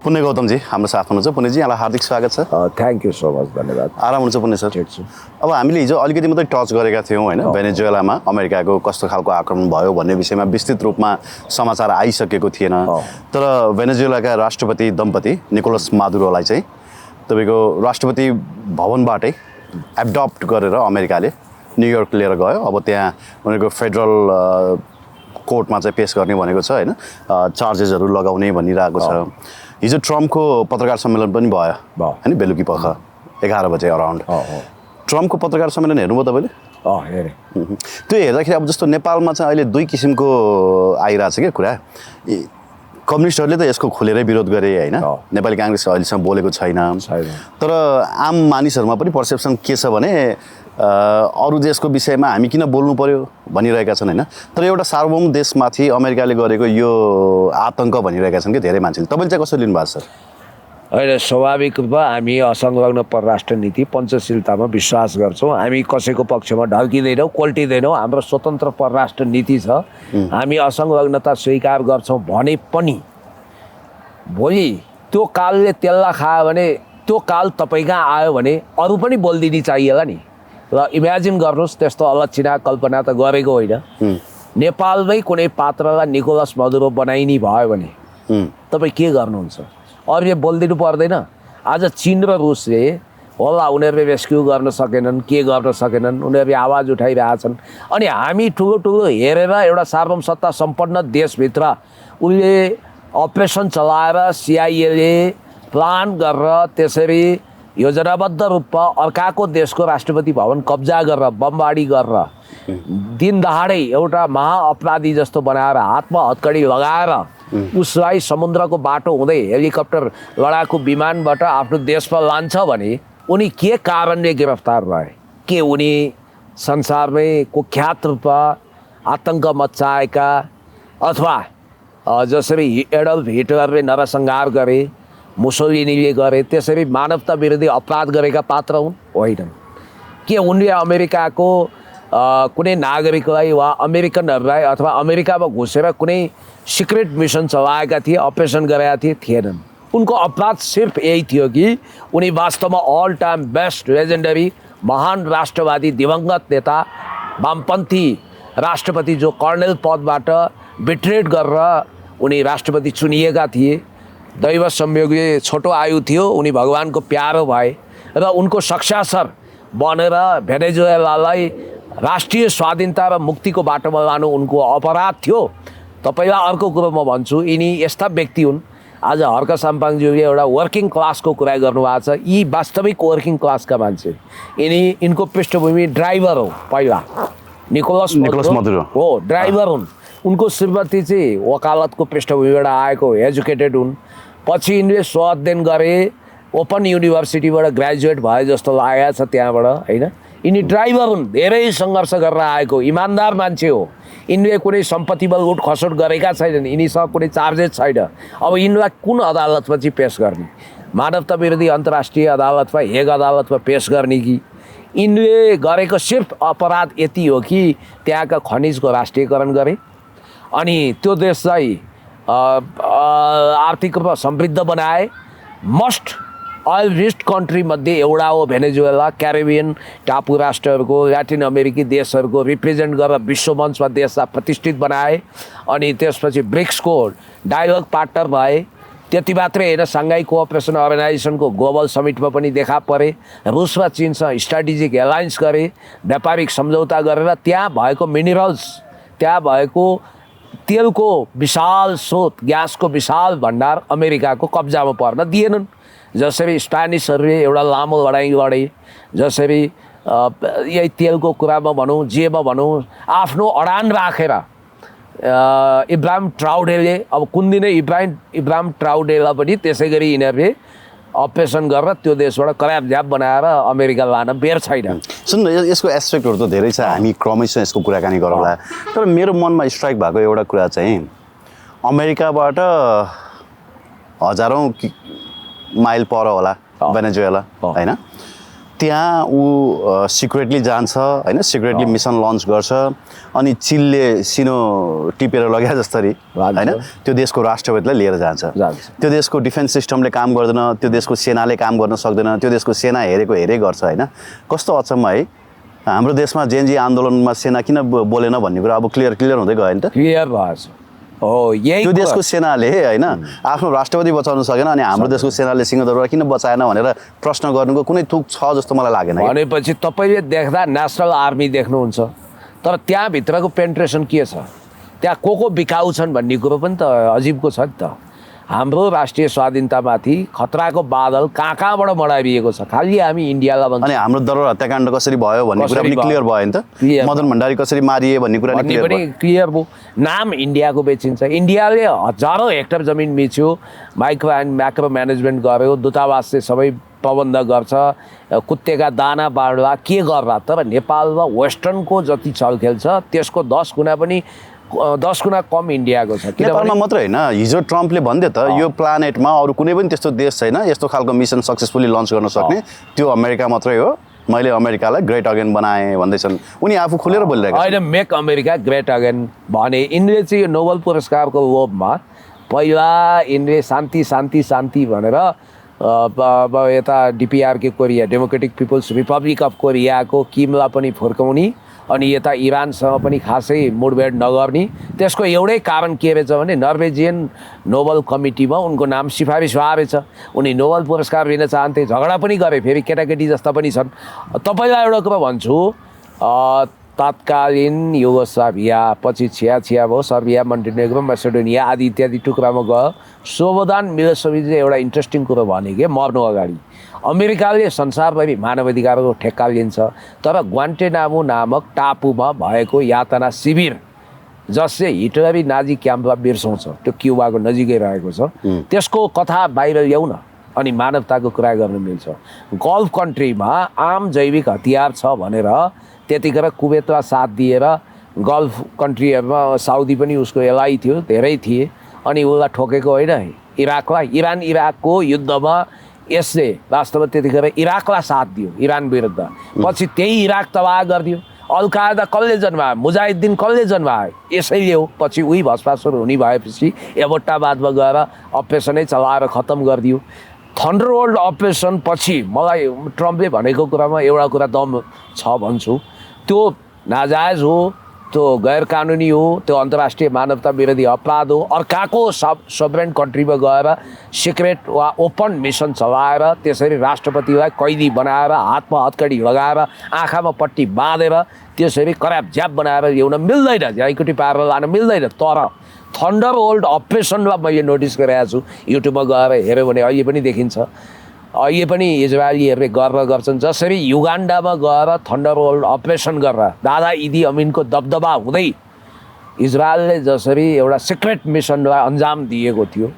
पुण्य गौतमजी हाम्रो साथ हुनुहुन्छ। पुण्यजी यहाँलाई हार्दिक स्वागत छ। थ्याङ्क यू सो मच, धन्यवाद। आराम हुनुहुन्छ पुण्य सर? ठिक छु। अब हामीले हिजो अलिकति मात्रै टच गरेका थियौँ होइन, भेनेजुएलामा अमेरिकाको कस्तो खालको आक्रमण भयो भन्ने विषयमा विस्तृत रूपमा समाचार आइसकेको थिएन। तर भेनेजुएलाका राष्ट्रपति दम्पति निकोलस मादुरोलाई चाहिँ तपाईँको राष्ट्रपति भवनबाटै एडप्ट गरेर अमेरिकाले न्युयोर्क लिएर गयो। अब त्यहाँ उनीहरूको फेडरल कोर्टमा चाहिँ पेस गर्ने भनेको छ होइन, चार्जेसहरू लगाउने भनिरहेको छ। हिजो ट्रम्पको पत्रकार सम्मेलन पनि भयो होइन, बेलुकी पख 11 बजे अराउन्ड। ट्रम्पको पत्रकार सम्मेलन हेर्नुभयो तपाईँले? हेरेँ। त्यो हेर्दाखेरि अब जस्तो नेपालमा चाहिँ अहिले दुई किसिमको आइरहेको छ क्या कुरा। कम्युनिस्टहरूले त यसको खुलेरै विरोध गरे होइन, नेपाली काङ्ग्रेस अहिलेसम्म बोलेको छैन। तर आम मानिसहरूमा पनि पर्सेप्सन के छ भने अरू देशको विषयमा हामी किन बोल्नु पर्यो भनिरहेका छन् होइन। तर एउटा सार्वभौम देशमाथि अमेरिकाले गरेको यो आतङ्क भनिरहेका छन् कि धेरै मान्छेले। तपाईँले चाहिँ कसरी लिनुभएको छ? होइन, स्वाभाविक रूपमा हामी असंलग्न परराष्ट्र नीति पञ्चशीलतामा विश्वास गर्छौँ। हामी कसैको पक्षमा ढल्किँदैनौँ, कोल्टिँदैनौँ। हाम्रो स्वतन्त्र परराष्ट्र नीति छ। हामी असंलग्नता स्वीकार गर्छौँ भने पनि भोलि त्यो कालले त्यसलाई खायो भने त्यो काल तपाईँ कहाँ आयो भने अरू पनि बोलिदिनु चाहिएला नि। र इमेजिन गर्नुहोस्, त्यस्तो अलक्षिणा कल्पना त गरेको होइन। नेपालमै कुनै पात्रलाई निकोलस मदुरो बनाइने भयो भने तपाईँ के गर्नुहुन्छ? अरू बोलिदिनु पर्दैन? आज चीन र रुसले होला उनीहरूले रेस्क्यु गर्न सकेनन्, के गर्न सकेनन्, उनीहरूले आवाज उठाइरहेछन्। अनि हामी ठुलो ठुलो हेरेर एउटा सार्वभौम सत्ता सम्पन्न देशभित्र उसले अपरेसन चलाएर सिआइएले प्लान गरेर त्यसरी योजनाबद्ध रूपमा अर्काको देशको राष्ट्रपति भवन कब्जा गरेर बमबारी गरेर दिन दहाडै एउटा महाअपराधी जस्तो बनाएर हातमा हतकडी लगाएर उसलाई समुद्रको बाटो हुँदै हेलिकप्टर लडाकु विमानबाट आफ्नो देशमा लान्छ भने उनी के कारणले गिरफ्तार भए? के उनी संसारमै कुख्यात रूपमा आतङ्क मच्चाएका अथवा जसरी एडल्फ हिटलरले नरसंहार गरे, मुसोलिनीले गरे, त्यसरी मानवता विरोधी अपराध गरेका पात्र हुन्? होइनन्। के उनले अमेरिकाको कुनै नागरिकलाई वा अमेरिकनहरूलाई अथवा अमेरिकामा घुसेर कुनै सिक्रेट मिसन चलाएका थिए, अपरेसन गरेका थिए? थिएनन्। उनको अपराध सिर्फ यही थियो कि उनी वास्तवमा अल टाइम बेस्ट लेजेन्डरी महान राष्ट्रवादी दिवंगत नेता वामपन्थी राष्ट्रपति जो कर्णेल पदबाट बिट्रेड गरेर उनी राष्ट्रपति चुनिएका थिए। दैव संयोगले छोटो आयु थियो, उनी भगवानको प्यारो भए र उनको सक्सेसर बनेर भेनेजुएलालाई राष्ट्रिय स्वाधीनता र मुक्तिको बाटोमा लानु उनको अपराध थियो। तपाईँलाई अर्को कुरो म भन्छु, यिनी यस्ता व्यक्ति हुन्। आज हर्क साम्पाङज्यूले एउटा वर्किङ क्लासको कुरा गर्नुभएको छ। यी वास्तविक वर्किङ क्लासका मान्छे। यिनको पृष्ठभूमि ड्राइभर हो। पहिला निकोलस मदुरो हो, ड्राइभर हुन्। उनको श्रीमती चाहिँ वकालतको पृष्ठभूमिबाट आएको, एजुकेटेड हुन्। पछि यिनले स्वअध्ययन गरे, ओपन युनिभर्सिटीबाट ग्रेजुएट भए जस्तो लागेको छ त्यहाँबाट होइन। यिनी ड्राइभर हुन्, धेरै सङ्घर्ष गरेर आएको इमान्दार मान्छे हो। यिनले कुनै सम्पत्तिमा लुट खसोट गरेका छैनन्, यिनीसँग कुनै चार्जेस छैन। अब यिनलाई कुन अदालतमा चाहिँ पेस गर्ने? मानवता विरोधी अन्तर्राष्ट्रिय अदालतमा, हेग अदालतमा पेस गर्ने कि? यिनले गरेको सिर्फ अपराध यति हो कि त्यहाँका खनिजको राष्ट्रियकरण गरे अनि त्यो देशलाई आर्थिक रूपमा समृद्ध बनाए। मोस्ट ऑयल रिच कन्ट्री मध्ये एउटा हो भेनेजुएला। क्यारिबियन टापु राष्ट्रहरूको, ल्याटिन अमेरिकी देशहरूको रिप्रेजेन्ट गरेर विश्व मञ्चमा देशलाई प्रतिष्ठित बनाए। अनि त्यसपछि ब्रिक्सको डायलग पार्टनर भए। त्यति मात्रै होइन, साङ्घाई कोअपरेसन अर्गनाइजेसनको ग्लोबल समिटमा पनि देखा परे। रुस र चीनसँग स्ट्राटेजिक एलायन्स गरे, व्यापारिक सम्झौता गरेर त्यहाँ भएको मिनरल्स, त्यहाँ भएको तेलको विशाल स्रोत, ग्यासको विशाल भण्डार अमेरिकाको कब्जामा पर्न दिएनन्। जसरी स्पेनिसहरूले एउटा लामो लडाइँ लडे, जसरी यही तेलको कुरामा भनौँ, जेमा भनौँ, आफ्नो अडान राखेर इब्राहिम ट्राउडेले, अब कुन दिनै इब्राहिम ट्राउडेलाई पनि त्यसै गरी यिनीहरूले अपरेसन गरेर त्यो देशबाट करापझ्याप बनाएर अमेरिका लान बेर छैन। सुन्नु, यसको एस्पेक्टहरू त धेरै छ, हामी क्रमशः यसको कुराकानी गरौँला। तर मेरो मनमा स्ट्राइक भएको एउटा कुरा चाहिँ अमेरिकाबाट हजारौँ माइल पर होला भेनेजुएला होइन, त्यहाँ ऊ सिक्रेटली जान्छ होइन, सिक्रेटली मिसन लन्च गर्छ अनि चिलले सिनो टिपेर लग्या जस्तरी होइन त्यो देशको राष्ट्रपतिलाई लिएर जान्छ। त्यो देशको डिफेन्स सिस्टमले काम गर्दैन, त्यो देशको सेनाले काम गर्न सक्दैन, त्यो देशको सेना हेरै गर्छ होइन। कस्तो अचम्म है, हाम्रो देशमा जेएनजी आन्दोलनमा सेना किन बोलेन भन्ने कुरा अब क्लियर हुँदै गयो नि त। क्लियर भएछ हो, यही त्यो देशको सेनाले होइन आफ्नो राष्ट्रपति बचाउन सकेन अनि हाम्रो देशको सेनाले सिंहदरबार किन बचाएन भनेर प्रश्न गर्नुको कुनै थुक छ जस्तो मलाई लागेन। भनेपछि तपाईँले देख्दा नेसनल आर्मी देख्नुहुन्छ, तर त्यहाँभित्रको पेन्ट्रेसन के छ, त्यहाँ को बिकाउ छन् भन्ने कुरो पनि त अजिबको छ नि त। हाम्रो राष्ट्रिय स्वाधीनतामाथि खतराको बादल कहाँबाट बढाइएको छ, खालि हामी इन्डियालाई भन्छ। अनि हाम्रो दरबार हत्याकाण्ड कसरी भयो भन्ने कुरा पनि क्लियर भयो नि त। मदन भण्डारी कसरी मारिए भन्ने कुरा पनि क्लियर भयो। नाम इन्डियाको बेचिन्छ, इन्डियाले हजारौँ हेक्टर जमिन बेच्यो, माइक्रो एन्ड म्याक्रो म्यानेजमेन्ट गर्यो, दूतावासले सबै प्रबन्ध गर्छ, कुत्तेका दाना बाँड्ला के गर्ला। तर नेपालमा वेस्टर्नको जति चलखेल छ त्यसको 10 गुणा कम इन्डियाको छ। नेपालमा मात्रै होइन, हिजो ट्रम्पले भन्दै त यो प्लानेटमा अरू कुनै पनि त्यस्तो देश छैन यस्तो खालको मिसन सक्सेसफुली लन्च गर्न सक्ने, त्यो अमेरिका मात्रै हो, मैले अमेरिकालाई ग्रेट अगेन बनाएँ भन्दैछन्। उनी आफू खुलेर बोलिरहेका होइन, मेक अमेरिका ग्रेट अगेन भने। यिनले चाहिँ यो नोबेल पुरस्कारको लोभमा पहिला यिनले शान्ति भनेर यता DPRK Korea Democratic People's Republic of कोरियाको किमलाई पनि फुर्काउने अनि यता इरानसँग पनि खासै मुडभेड नगर्ने। त्यसको एउटै कारण के रहेछ भने नर्वेजियन नोबेल कमिटीमा उनको नाम सिफारिस भएछ, उनी नोबेल पुरस्कार लिन चाहन्थे, झगडा पनि गरे, फेरि केटाकेटी जस्ता पनि छन्। तपाईँलाई एउटा कुरा भन्छु, तत्कालीन युगोस्लाभिया पछि छिया भयो, सर्बिया, मन्टेनेग्रो, मेसेडोनिया आदि इत्यादि टुक्रामा गयो। स्लोबोदान मिलोसेभिचले एउटा इन्ट्रेस्टिङ कुरो भने कि मर्नु अगाडि अमेरिकाले संसारभरि मानवाधिकारको ठेक्का लिन्छ, तर ग्वान्टेनामो नामक टापुमा भएको यातना शिविर जसले हिटलरी नाजी क्याम्पलाई बिर्साउँछ, त्यो क्युबाको नजिकै रहेको छ, त्यसको कथा बाहिर ल्याउन अनि मानवताको कुरा गर्न मिल्छ। गल्फ कन्ट्रीमा आम जैविक हतियार छ भनेर त्यतिखेर कुवेतलाई साथ दिएर गल्फ कन्ट्रीहरूमा साउदी पनि उसको एलाई थियो, धेरै थिए, अनि उसलाई ठोकेको होइन इराकलाई। इराकको युद्धमा यसले वास्तवमा त्यतिखेर इराकलाई साथ दियो इरान विरुद्ध, पछि त्यही इराक तबाह गरिदियो। अल कायदा कसले जन्मायो, मुजाहिद्दिन कसले जन्मायो, यसैले हो। पछि उही भस्मासुर हुने भएपछि एबोटाबादमा गएर अपरेसनै चलाएर खत्तम गरिदियो। थन्डरबोल्ट अपरेसन पछि मलाई ट्रम्पले भनेको कुरामा एउटा कुरा दम छ भन्छु, त्यो नाजायज हो, त्यो गैर कानुनी हो, त्यो अन्तर्राष्ट्रिय मानवता विरोधी अपराध हो। अर्काको सोभरेन कन्ट्रीमा गएर सिक्रेट वा ओपन मिसन चलाएर त्यसरी राष्ट्रपतिलाई कैदी बनाएर हातमा हतकडी लगाएर आँखामा पट्टी बाँधेर त्यसरी कराप झ्याप बनाएर ल्याउन मिल्दैन, झ्याइकुटी पारेर लान मिल्दैन। तर थन्डरबोल्ट अपरेसनलाई मैले नोटिस गरेको छु, युट्युबमा गएर हेऱ्यो भने अहिले पनि देखिन्छ। अहिले पनि इजरायलीहरूले गर्व गर्छन्, जसरी युगान्डामा गएर थन्डरबोल्ट अपरेसन गरेर दादा इदी अमिनको दबदबा हुँदै इजरायलले जसरी एउटा सिक्रेट मिसनलाई अन्जाम दिएको थियो,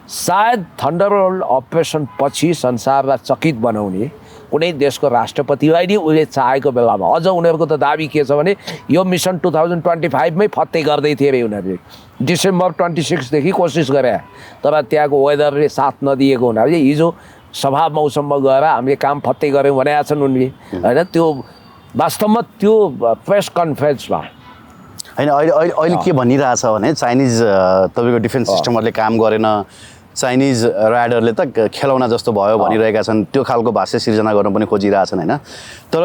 सायद थन्डरबोल्ट अपरेसन पछि संसारलाई चकित बनाउने कुनै देशको राष्ट्रपतिलाई नि उसले चाहेको बेलामा, अझ उनीहरूको त दाबी के छ भने यो मिसन 2025 मै फत्ते गर्दै थिए अरे उनीहरूले। डिसेम्बर 26देखि कोसिस गरे, तर त्यहाँको वेदरले साथ नदिएको हुनाले हिजो सभा मौसममा गएर हामीले काम फत्ते गऱ्यौँ भनेका छन् उनले होइन। त्यो वास्तवमा त्यो प्रेस कन्फरेन्समा होइन अहिले के भनिरहेछ भने चाइनिज तपाईँको डिफेन्स सिस्टमहरूले काम गरेन, चाइनिज राइडरले त खेलौना जस्तो भयो भनिरहेका छन्, त्यो खालको भाष्य सिर्जना गर्न पनि खोजिरहेछन् होइन। तर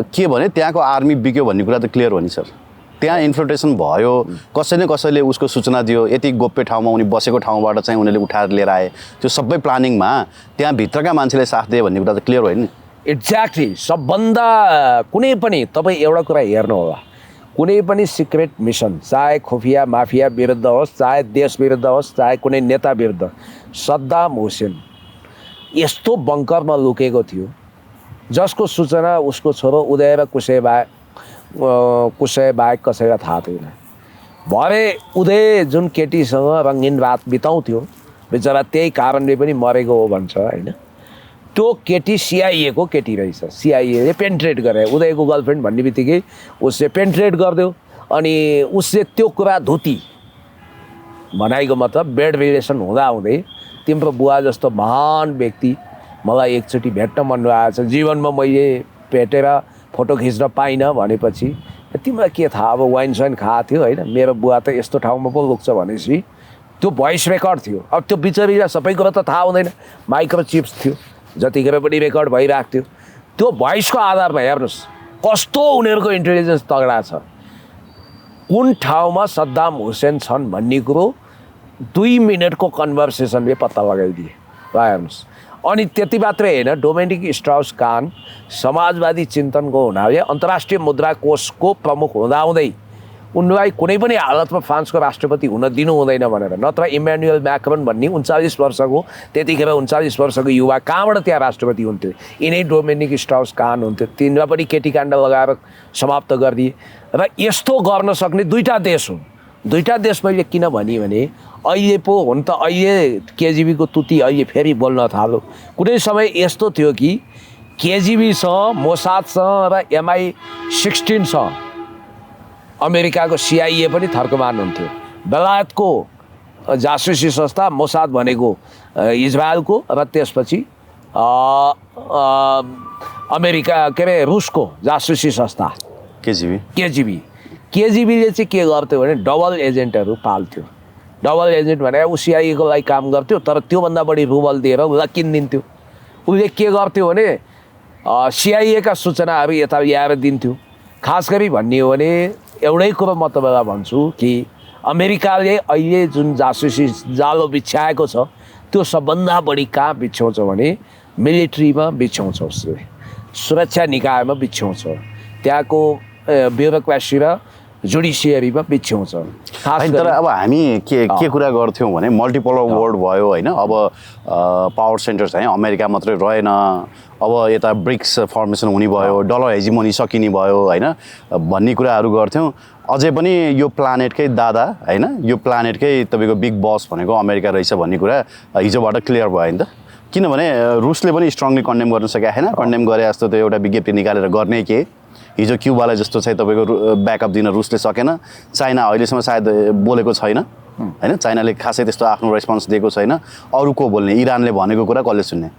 के भने त्यहाँको आर्मी बिग्यो भन्ने कुरा त क्लियर हो नि सर। त्यहाँ इन्फ्लिट्रेसन भयो, कसैले उसको सूचना दियो, यति गोप्य ठाउँमा उनी बसेको ठाउँबाट चाहिँ उनीहरूले उठाएर लिएर आए, त्यो सबै प्लानिङमा त्यहाँभित्रका मान्छेले साथ दिए भन्ने कुरा त क्लियर होइन नि। एक्ज्याक्टली। सबभन्दा कुनै पनि तपाईँ एउटा कुरा हेर्नु होला, कुनै पनि सिक्रेट मिसन चाहे खुफिया माफिया विरुद्ध होस्, चाहे देश विरुद्ध होस्, चाहे कुनै नेता विरुद्ध, सद्दाम हुसेन यस्तो बङ्करमा लुकेको थियो जसको सूचना उसको छोरो उदय र कुशे बाहेक कसैलाई थाहा थिएन। भरे उदय जुन केटीसँग रङ्गीन रात बिताउँथ्यो बेचारा त्यही कारणले पनि मरेको हो भन्छ होइन। त्यो केटी सिआइएको केटी रहेछ, सिआइएले पेन्ट्रेट गरे, उदयको गर्लफ्रेन्ड भन्ने बित्तिकै उसले पेन्ट्रेट गरिदियो अनि उसले त्यो कुरा धुती भनेको मतलब बेड रिलेसन हुँदाहुँदै तिम्रो बुवा जस्तो महान व्यक्ति मलाई एकचोटि भेट्न मन लागेको छ, जीवनमा मैले भेटेर फोटो खिच्न पाइनँ भनेपछि तिमीलाई के थाहा, अब वाइन साइन खाएको थियो होइन, मेरो बुवा त यस्तो ठाउँमा पो लुक्छ भनेपछि त्यो भोइस रेकर्ड थियो। अब त्यो बिचरीलाई सबै कुरो त थाहा हुँदैन, माइक्रोचिप्स थियो, जतिखेर पनि रेकर्ड भइरहेको थियो। त्यो भोइसको आधारमा हेर्नुहोस् कस्तो उनीहरूको इन्टेलिजेन्स तगडा छ। कुन ठाउँमा सद्दाम हुसेन छन् भन्ने कुरो 2 मिनटको कन्भर्सेसनले पत्ता लगाइदिए। ल हेर्नुहोस्, अनि त्यति मात्रै होइन, डोमिनिक स्ट्रौस कान समाजवादी चिन्तनको हुनाले अन्तर्राष्ट्रिय मुद्रा कोषको प्रमुख हुँदाहुँदै उनलाई कुनै पनि हालतमा फ्रान्सको राष्ट्रपति हुन दिनु हुँदैन भनेर, नत्र इम्यानुएल म्याक्रोन भन्ने 39 वर्षको, त्यतिखेर 39 वर्षको युवा कहाँबाट त्यहाँ राष्ट्रपति हुन्थ्यो? यिनै डोमिनिक स्ट्रौस कान हुन्थ्यो। तिनीलाई पनि केटीकाण्ड लगाएर समाप्त गरिदिए। र यस्तो गर्न सक्ने 2टा देश हुन्। 2टा देश मैले किन भनेँ भने अहिले पो हुन त अहिले केजिबीको तुती अहिले फेरि बोल्न थाल्यो। कुनै समय यस्तो थियो कि केजिबीसँग, मोसादसँग र MI16सँग अमेरिकाको CIA पनि थर्कमान हुन्थ्यो। बेलायतको जासुसी संस्था मोसाद भनेको इजरायलको, र त्यसपछि अमेरिका के अरे रुसको जासुसी संस्था केजिबीले चाहिँ के गर्थ्यो भने डबल एजेन्टहरू पाल्थ्यो। डबल एजेन्ट भने ऊ CIA को लागि काम गर्थ्यो, तर त्योभन्दा बढी रुबल दिएर उसलाई किनिदिन्थ्यो। उसले के गर्थ्यो भने CIA का सूचनाहरू यता ल्याएर दिन्थ्यो। खास गरी भन्ने हो भने एउटै कुरो म तपाईँलाई भन्छु कि अमेरिकाले अहिले जुन जासुसी जालो बिछ्याएको छ त्यो सबभन्दा बढी कहाँ बिछ्याउँछ भने मिलिट्रीमा बिछ्याउँछ, उसले सुरक्षा निकायमा बिछ्याउँछ, त्यहाँको ब्युरोक्रेसी र जुडिसियरीमा बिछ्याउँछ। तर अब हामी के कुरा गर्थ्यौँ भने मल्टिपोलर वर्ल्ड भयो होइन, अब पावर सेन्टर चाहिँ अमेरिका मात्रै रहेन, अब यता ब्रिक्स फर्मेसन हुने भयो, डलर हेजिमोनी सकिने भयो होइन भन्ने कुराहरू गर्थ्यौँ। अझै पनि यो प्लानेटकै दादा होइन, यो प्लानेटकै तपाईँको बिग बस भनेको अमेरिका रहेछ भन्ने कुरा हिजोबाट क्लियर भयो नि त। किनभने रुसले पनि स्ट्रङली कन्डेम गर्न सकेको छैन। कन्डेम गरे जस्तो त एउटा विज्ञप्ति निकालेर गर्ने के, हिजो क्युबालाई जस्तो चाहिँ तपाईँको ब्याकअप दिन रुसले सकेन। चाइना अहिलेसम्म सायद बोलेको छैन होइन, चाइनाले खासै त्यस्तो आफ्नो रेस्पोन्स दिएको छैन। अरू को बोल्ने, इरानले भनेको कुरा कसले सुन्ने?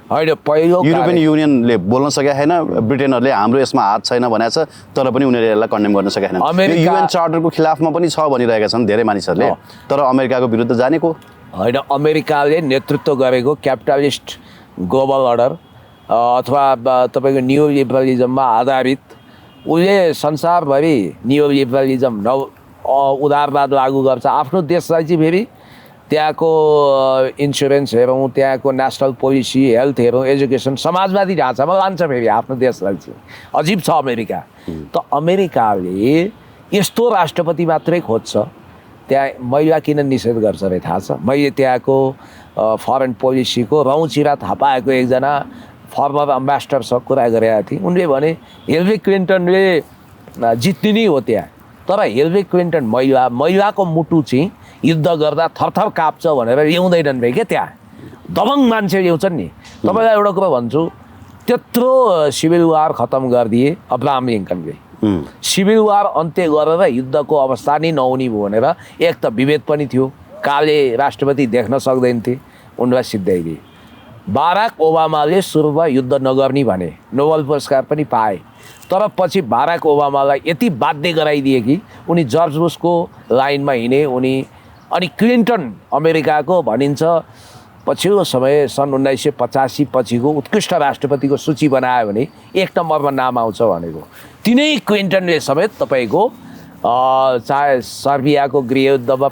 होइन, पहिलो युरोपियन युनियनले बोल्न सकेको छैन, ब्रिटेनहरूले हाम्रो यसमा हात छैन भनेको छ, तर पनि उनीहरूले यसलाई कन्डेम गर्न सकेको छैन। UN चार्टरको खिलाफमा पनि छ भनिरहेका छन् धेरै मानिसहरूले, तर अमेरिकाको विरुद्ध जानेको होइन। अमेरिकाले नेतृत्व गरेको क्यापिटलिस्ट ग्लोबल अर्डर अथवा तपाईँको न्यू लिबरलिजममा आधारित, उसले संसारभरि न्यू लिबरलिजम उदारवाद लागू गर्छ। आफ्नो देशलाई चाहिँ फेरि त्यहाँको इन्सुरेन्स हेरौँ, त्यहाँको नेसनल पोलिसी, हेल्थ हेरौँ, एजुकेसन समाजवादी ढाँचामा लान्छ फेरि आफ्नो देशलाई चाहिँ। अजिब छ अमेरिका। त अमेरिकाले यस्तो राष्ट्रपति मात्रै खोज्छ। त्यहाँ महिला किन निषेध गर्छ अरे थाहा छ? मैले त्यहाँको फरेन पोलिसीको रौँचिरा थापाएको एकजना फर्मर एम्बेसडरसँग कुरा गरेका थिएँ। उनले भने हिलरी क्लिन्टनले जित्ने नै हो त्यहाँ, तर हिलरी क्लिन्टन महिलाको मुटु चाहिँ युद्ध गर्दा थरथर काप्छ भनेर ल्याउँदैनन् भाइ क्या, त्यहाँ दबङ मान्छे ल्याउँछन् नि। तपाईँलाई एउटा कुरा भन्छु, त्यत्रो सिभिल वार खतम गरिदिए अब्राहम लिङ्कनले। सिभिल वार अन्त्य गरेर युद्धको अवस्था नै नहुने भयो भनेर एक त विभेद पनि थियो, काले राष्ट्रपति देख्न सक्दैनथे, उनलाई सिद्ध्याइदिए। बाराक ओबामाले सुरुमा युद्ध नगर्ने भने, नोबेल पुरस्कार पनि पाए, तर पछि बाराक ओबामालाई यति बाध्य गराइदिए कि उनी जर्ज बुसको लाइनमा हिँडे। अनि क्लिन्टन अमेरिकाको भनिन्छ पछिल्लो समय सन् 1985 पछिको उत्कृष्ट राष्ट्रपतिको सूची बनायो भने 1 नम्बरमा नाम आउँछ भनेको तिनै क्लिन्टनले समेत तपाईँको चाहे सर्बियाको गृहयुद्धमा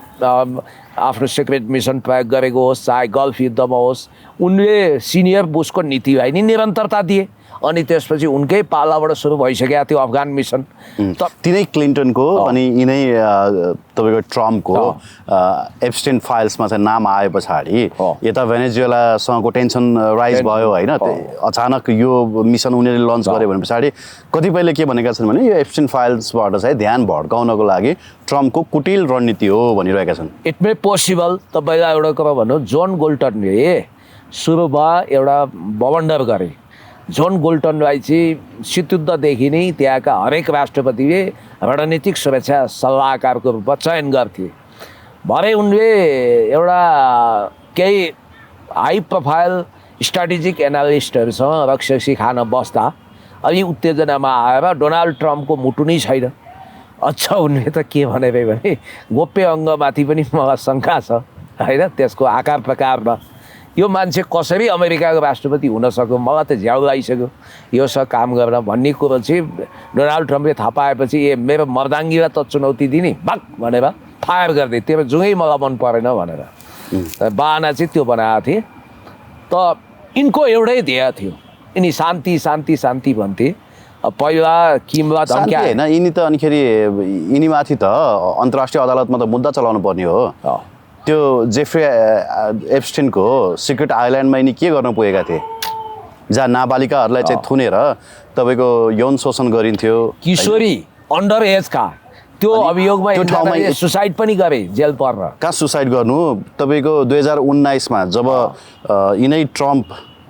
आफ्नो सिक्रेट मिसन प्रयोग गरेको होस्, चाहे गल्फ युद्धमा होस्, उनले सिनियर बुसको नीतिलाई नि निरन्तरता दिए। अनि त्यसपछि उनकै पालाबाट सुरु भइसकेको थियो अफगान मिसन। तिनै क्लिन्टनको अनि यिनै तपाईँको ट्रम्पको एप्स्टेन फाइल्समा चाहिँ नाम आए पछाडि यता भेनेजुएलासँगको टेन्सन राइज भयो होइन। अचानक यो मिसन उनीहरूले लन्च गर्यो भने पछाडि कतिपयले के भनेका छन् भने यो एप्स्टेन फाइल्सबाट चाहिँ ध्यान भड्काउनको लागि ट्रम्पको कुटिल रणनीति हो भनिरहेका छन्। It may possible. तपाईँलाई एउटा कुरा भनौँ, जोन बोल्टनले सुरुमा एउटा बवन्डर गरे। जोन बोल्टनलाई चाहिँ शीतयुद्धदेखि नै त्यहाँका हरेक राष्ट्रपतिले रणनीतिक सुरक्षा सल्लाहकारको रूपमा चयन गर्थे। भरे उनले एउटा केही हाई प्रोफाइल स्ट्राटेजिक एनालिस्टहरूसँग रक्सी खान बस्दा अलि उत्तेजनामा आएर डोनाल्ड ट्रम्पको मुटु नै छैन। अच्छा उनले त के भने भने गोप्य अङ्गमाथि पनि मलाई शङ्का छ होइन, त्यसको आकार प्रकारमा यो मान्छे कसरी अमेरिकाको राष्ट्रपति हुन सक्यो, मलाई त झ्याउ लागिसक्यो योसँग काम गर्न भन्ने कुरो चाहिँ डोनाल्ड ट्रम्पले थाहा पाएपछि ए मेरो मर्दाङ्गीलाई त चुनौती दिने भाग भनेर फायर गरिदिए। त्यो जुनै मलाई मन परेन भनेर बाहना चाहिँ त्यो बनाएको थिएँ। त यिनको एउटै ध्येय थियो, यिनी शान्ति शान्ति शान्ति भन्थे। पहिला किमलाई धम्क्या होइन, यिनी त अनिखेरि यिनीमाथि त अन्तर्राष्ट्रिय अदालतमा त मुद्दा चलाउनु पर्ने हो। त्यो जेफ्री एप्स्टिनको सिक्रेट आइल्यान्डमा यिनी के गर्न पुगेका थिए, जहाँ नाबालिकाहरूलाई चाहिँ थुनेर तपाईँको यौन शोषण गरिन्थ्यो, किशोरी अन्डर एजका त्यो अभियोगमा त्यो ठाउँमा सुसाइड पनि गरे, जेल पर्न। कहाँ सुसाइड गर्नु, तपाईँको 2019मा जब यिनै ट्रम्प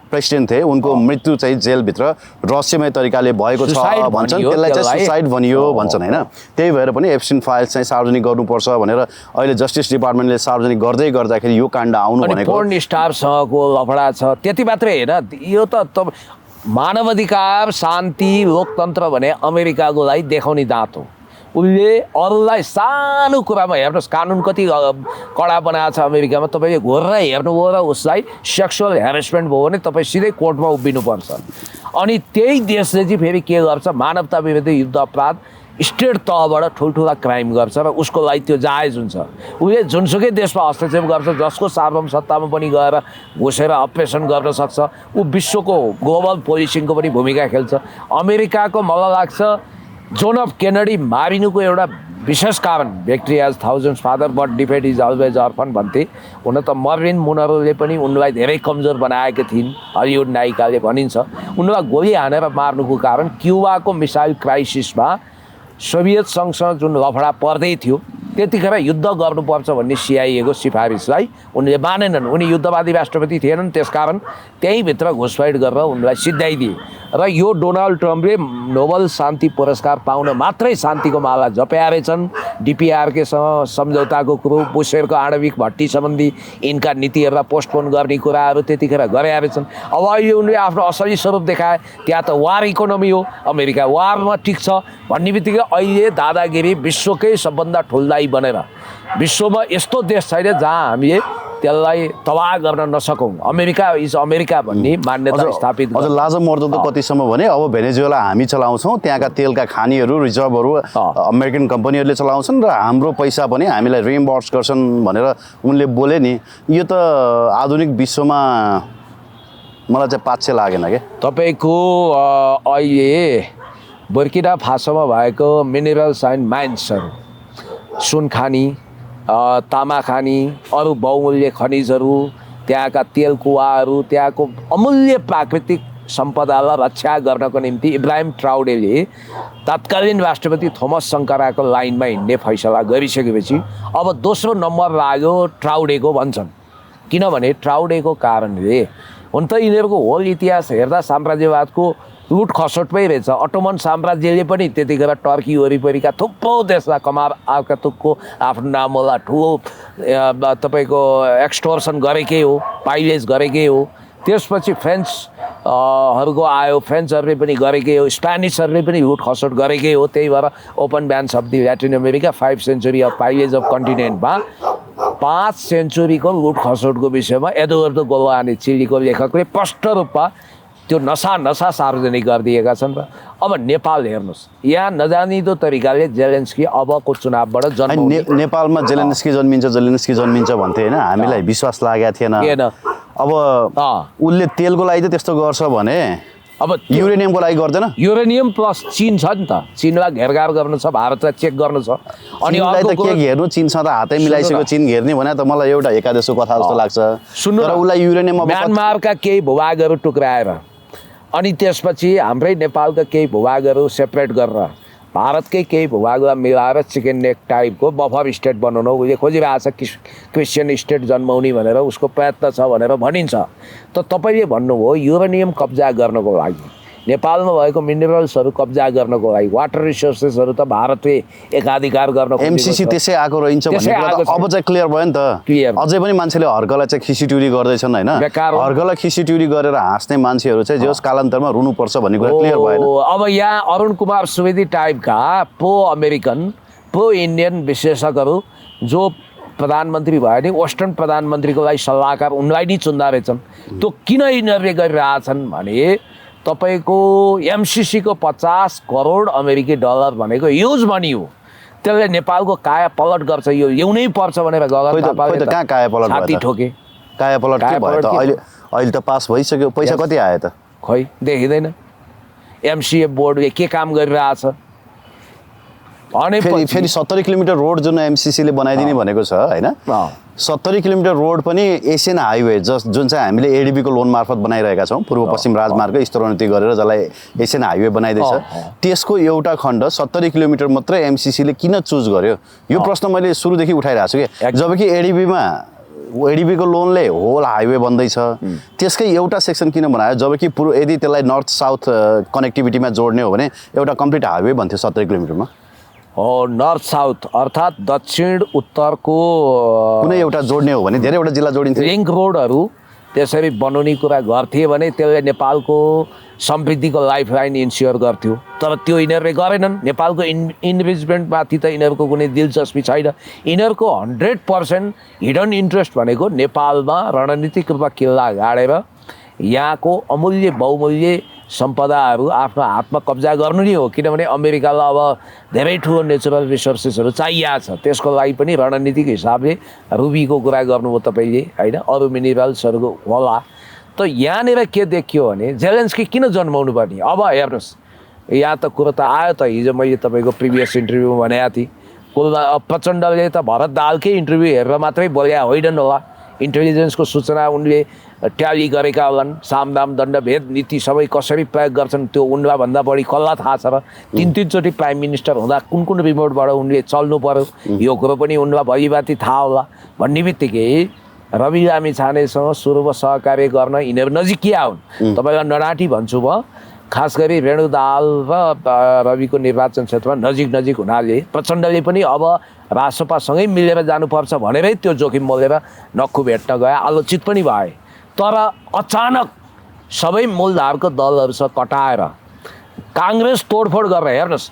प्रेसिडेन्ट थिए, उनको मृत्यु चाहिँ जेलभित्र रहस्यमय तरिकाले भएको छ भन्छन्, त्यसलाई चाहिँ सुसाइड भनियो भन्छन् होइन। त्यही भएर पनि एप्स्टिन फाइल्स चाहिँ सार्वजनिक गर्नुपर्छ भनेर अहिले जस्टिस डिपार्टमेन्टले सार्वजनिक गर्दै गर्दाखेरि यो काण्ड आउनु भनेको पोर्न स्टारसँगको लफडा छ। त्यति मात्रै होइन, यो त मानवाधिकार शान्ति लोकतन्त्र भने अमेरिकाको लागि देखाउने दाँत हो। उसले अरूलाई सानो कुरामा हेर्नुहोस्, कानुन कति कडा बनाएको छ अमेरिकामा, तपाईँले घोरेर हेर्नुभयो र उसलाई सेक्सुअल हेरेसमेन्ट भयो भने तपाईँ सिधै कोर्टमा उभिनुपर्छ। अनि त्यही देशले चाहिँ फेरि के गर्छ, मानवता विरुद्ध युद्ध अपराध स्टेट तहबाट ठुल्ठुला क्राइम गर्छ र उसको लागि त्यो जायज हुन्छ। उसले जुनसुकै देशमा हस्तक्षेप गर्छ, जसको सार्वभौम सत्तामा पनि गएर घुसेर अपरेसन गर्न सक्छ, ऊ विश्वको ग्लोबल पोलिसिङको पनि भूमिका खेल्छ। अमेरिकाको मलाई लाग्छ जोन अफ केनेडी मारिनुको एउटा विशेष कारण victory has thousands father but defeat is always orphan भन्थे। हुन त मर्लिन मुनरोले पनि उनलाई धेरै कमजोर बनाएकी थिइन्, हलिउड नायिकाले भनिन्छ। उनलाई गोली हानेर मार्नुको कारण क्युबाको मिसाइल क्राइसिसमा सोभियत सङ्घसँग जुन लफडा पर्दै थियो त्यतिखेर युद्ध गर्नुपर्छ भन्ने सिआइएको सिफारिसलाई उनले मानेनन्। उनी युद्धवादी राष्ट्रपति थिएनन्, त्यसकारण त्यहीँभित्र घुसपैठ गरेर उनलाई सिद्धाइदिए। र यो डोनाल्ड ट्रम्पले नोबल शान्ति पुरस्कार पाउन मात्रै शान्तिको माला जप्याएछन्। डिपिआरकेसँग सम्झौताको कुरो, बुसेरको आणविक भट्टी सम्बन्धी यिनका नीतिहरूलाई पोस्टपोन गर्ने कुराहरू त्यतिखेर गरेछन्। अब अहिले उनले आफ्नो असली स्वरूप देखाए, त्यहाँ त वार इकोनोमी हो, अमेरिका वारमा टिक्छ भन्ने बित्तिकै अहिले दादागिरी विश्वकै सबभन्दा ठुल्दाई बनेर विश्वमा यस्तो देश छैन जहाँ हामीले त्यसलाई तबाह गर्न नसकौँ। अमेरिका इज अमेरिका भन्ने मान्यता स्थापित अझ लाजो मर्दो त कतिसम्म भने अब भेनेजुएला हामी चलाउँछौँ, त्यहाँका तेलका खानीहरू रिजर्भहरू अमेरिकन कम्पनीहरूले चलाउँछन् र हाम्रो पैसा पनि हामीलाई रिइम्बर्स गर्छन् भनेर उनले बोले नि। यो त आधुनिक विश्वमा मलाई चाहिँ पाच्छे लागेन क्या। तपाईँको अहिले बुर्किना फासोमा भएको मिनरल्स एन्ड माइन्सहरू, सुन खानी, तामा खानी, अरू बहुमूल्य खनिजहरू, त्यहाँका तेल कुवाहरू, त्यहाँको अमूल्य प्राकृतिक सम्पदालाई रक्षा गर्नको निम्ति इब्राहिम ट्राउडेले तत्कालीन राष्ट्रपति थोमस सङ्कराको लाइनमा हिँड्ने फैसला गरिसकेपछि अब दोस्रो नम्बर लाग्यो ट्राउडेको भन्छन्। किनभने ट्राउडेको कारणले हुन त यिनीहरूको होल इतिहास हेर्दा साम्राज्यवादको लुट खसोटमै रहेछ। अटोमन साम्राज्यले पनि त्यतिखेर टर्की वरिपरिका थुप्रो देशलाई कमार आर्कातुकको आफ्नो नामवाला ठुलो तपाईँको एक्सटोर्सन गरेकै हो, पाइलेज गरेकै हो। त्यसपछि फ्रेन्चहरूको आयो, फ्रेन्चहरूले पनि गरेकै हो, स्पेनिसहरूले पनि लुट खसोट गरेकै हो। त्यही भएर open veins of the Latin America 5th century of pillage of कन्टिनेन्टमा 5 सेन्चुरीको लुट खसोटको विषयमा एडवर्डो गोल्वानी चिलीको लेखकले स्पष्ट रूपमा त्यो नसा सार्वजनिक गरिदिएका छन्। र अब नेपाल हेर्नुहोस्, यहाँ नजानिदो तरिकाले जेलेन्स्की अबको चुनावबाट नेपालमा जेलेन्स्की जन्मिन्छ भन्थे होइन, हामीलाई विश्वास लागेको थिएन। अब उसले तेलको लागि त त्यस्तो गर्छ भने अब युरेनियमको लागि गर्दैन। युरेनियम प्लस चिन छ नि त, चिनलाई घेरघार गर्नु छ, भारतलाई चेक गर्नु छ। अनि त के घेर्नु, चिनसँग त हातै मिलाइसक्यो। चिन घेर्ने भने त मलाई एउटा एकादेशको कथा जस्तो लाग्छ। सुन्नु, तर उसलाई युरेनियम म्यानमारका केही भूभागहरू टुक्राएर अनि त्यसपछि हाम्रै नेपालका केही भूभागहरू सेपरेट गरेर भारतकै केही भूभागलाई मिलाएर चिकन नेक टाइपको बफर स्टेट बनाउन उसले खोजिरहेको छ, क्रिस्चियन स्टेट जन्माउने भनेर उसको प्रयत्न छ भनेर भनिन्छ। त तपाईँले भन्नुभयो युरेनियम कब्जा गर्नको लागि नेपालमा भएको मिनरल्सहरू कब्जा गर्नको लागि वाटर रिसोर्सेसहरू त भारतले एकाधिकार गर्न खोजेको एमसीसी छ। त्यसै आएको रहन्छ भन्ने त्यसै कुरा आएको त अब चाहिँ क्लियर भयो नि त। Clear भयो। अझै पनि मान्छेले हर्कलाई चाहिँ खिसिट्युरी गर्दैछन् होइन, बेकार हो। हर्कलाई खिसिट्युरी गरेर हाँस्ने मान्छेहरू चाहिँ जे होस् कालान्तरमा रुनुपर्छ भन्ने कुरा क्लियर भएन। अब यहाँ अरुण कुमार सुवेदी टाइपका अमेरिकन इन्डियन विशेषज्ञहरू जो प्रधानमन्त्री भयो नि वेस्टर्न प्रधानमन्त्रीको लागि सल्लाहकार उनलाई नै चुन्दा रहेछन्। त्यो किन यिनीहरूले गरिरहेछन् भने तपाईँको एमसीसीको 50 करोड अमेरिकी डलर भनेको ह्युज मनी हो। त्यसले नेपालको काया पलट गर्छ, यो एउटै पर्छ भनेर गगन थापाले कहाँ काया पलट भयो छाती त? ठोके। काया पलट के भयो त? अहिले त पास भइसक्यो, पैसा कति आयो त? खै देखिँदैन। एमसिए बोर्डले के काम गरिरहेछ फेरि 70 किलोमिटर रोड जुन एमसीसीले बनाइदिने भनेको छ होइन, 70 किलोमिटर रोड पनि एसियन हाइवे जुन चाहिँ हामीले एडिबीको लोन मार्फत बनाइरहेका छौँ, पूर्व पश्चिम राजमार्ग स्तरोन्नति गरेर जसलाई एसियन हाइवे बनाइदिएछ, त्यसको एउटा खण्ड 70 किलोमिटर मात्रै एमसीसीले किन चुज गर्यो? यो प्रश्न मैले सुरुदेखि उठाइरहेको छु कि जबकि एडिबीको लोनले होल हाइवे बन्दैछ, त्यसकै एउटा सेक्सन किन बनायो? जबकि यदि त्यसलाई नर्थ साउथ कनेक्टिभिटीमा जोड्ने हो भने एउटा कम्प्लिट हाइवे भन्थ्यो 70 किलोमिटरमा। हो, नर्थ साउथ अर्थात् दक्षिण उत्तरको कुनै एउटा जोड्ने हो भने धेरैवटा जिल्ला जोडिन्थ्यो। लिङ्क रोडहरू त्यसरी बनाउने कुरा गर्थे भने त्यसले नेपालको समृद्धिको लाइफ लाइन इन्स्योर गर्थ्यो। तर त्यो यिनीहरूले गरेनन्। नेपालको इन्भेस्टमेन्टमाथि त यिनीहरूको कुनै दिलचस्पी छैन। यिनीहरूको 100% हिडन इन्ट्रेस्ट भनेको नेपालमा रणनीतिक रूपमा किल्ला गाडेर यहाँको अमूल्य बहुमूल्य सम्पदाहरू आफ्नो हातमा कब्जा गर्नु नै हो। किनभने अमेरिकालाई अब धेरै ठुलो नेचुरल रिसोर्सेसहरू चाहिएको छ, त्यसको लागि पनि रणनीतिक हिसाबले रुबीको कुरा गर्नुभयो तपाईँले होइन, अरू मिनरल्सहरूको होला। त यहाँनिर के देखियो भने जेलेन्स्की किन जन्माउनु पर्ने? अब हेर्नुहोस्, यहाँ त कुरो त आयो त, हिजो मैले तपाईँको प्रिभियस इन्टरभ्यूमा भनेको थिएँ, प्रचण्डले त भरत दाहालकै इन्टरभ्यू हेरेर मात्रै बोल्या होइनन् होला। इन्टेलिजेन्सको सूचना उनले ट्याली गरेका होलान्। सामदाम दण्डभेद नीति सबै कसरी प्रयोग गर्छन् त्यो उनलाई भन्दा बढी कसलाई थाहा छ र? 3-3 प्राइम मिनिस्टर हुँदा कुन रिमोटबाट उनले चल्नु पर्यो यो कुरो पनि उनलाई भलिभाति थाहा होला। भन्ने बित्तिकै रवि लामिछानेसँग सुरुमा सहकार्य गर्न यिनीहरू नजिकिया हुन्। तपाईँलाई नडाँटी भन्छु म, खास गरी रेणु दाहाल र रविको निर्वाचन क्षेत्रमा नजिक हुनाले प्रचण्डले पनि अब रासपासँगै मिलेर जानुपर्छ भनेरै त्यो जोखिम मोलेर नक्खु भेट्न गए, आलोचित पनि भए। तर अचानक सबै मूलधारको दलहरूसँग कटाएर काङ्ग्रेस तोडफोड गरेर हेर्नुहोस्,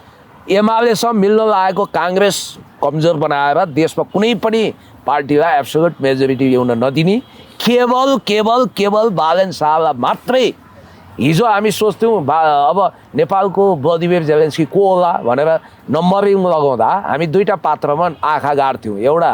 एमालेसँग मिल्न लागेको काङ्ग्रेस कमजोर बनाएर देशमा कुनै पनि पार्टीलाई एब्सोल्युट मेजोरिटी ल्याउन नदिने, केवल बालन शाहलाई मात्रै हिजो हामी सोच्थ्यौँ अब नेपालको भ्लादिमिर जेलेन्स्की को होला भनेर नम्बरिङ लगाउँदा हामी दुईवटा पात्रमा आँखा गाड्थ्यौँ। एउटा